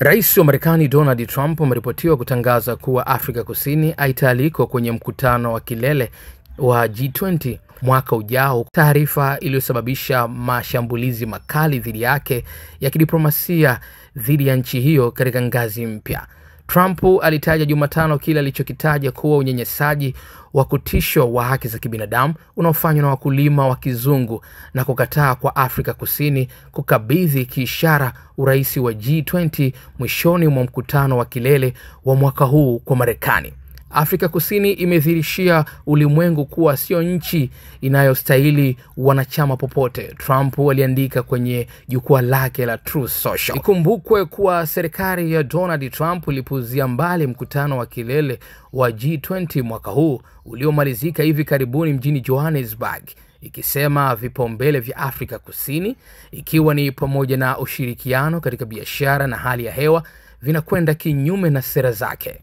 Rais wa Marekani Donald Trump ameripotiwa kutangaza kuwa Afrika Kusini haitaalikwa kwenye mkutano wa kilele wa G20 mwaka ujao, taarifa iliyosababisha mashambulizi makali dhidi yake ya kidiplomasia dhidi ya nchi hiyo katika ngazi mpya. Trump alitaja Jumatano kile alichokitaja kuwa unyanyasaji wa kutisho wa haki za kibinadamu unaofanywa na wakulima wa kizungu na kukataa kwa Afrika Kusini kukabidhi kiishara urais wa G20 mwishoni mwa mkutano wa kilele wa mwaka huu kwa Marekani. Afrika Kusini imedhihirishia ulimwengu kuwa sio nchi inayostahili wanachama popote, Trump aliandika kwenye jukwaa lake la Truth Social. Ikumbukwe kuwa serikali ya Donald Trump ilipuzia mbali mkutano wa kilele wa G20 mwaka huu uliomalizika hivi karibuni mjini Johannesburg, ikisema vipaumbele vya Afrika Kusini, ikiwa ni pamoja na ushirikiano katika biashara na hali ya hewa, vinakwenda kinyume na sera zake.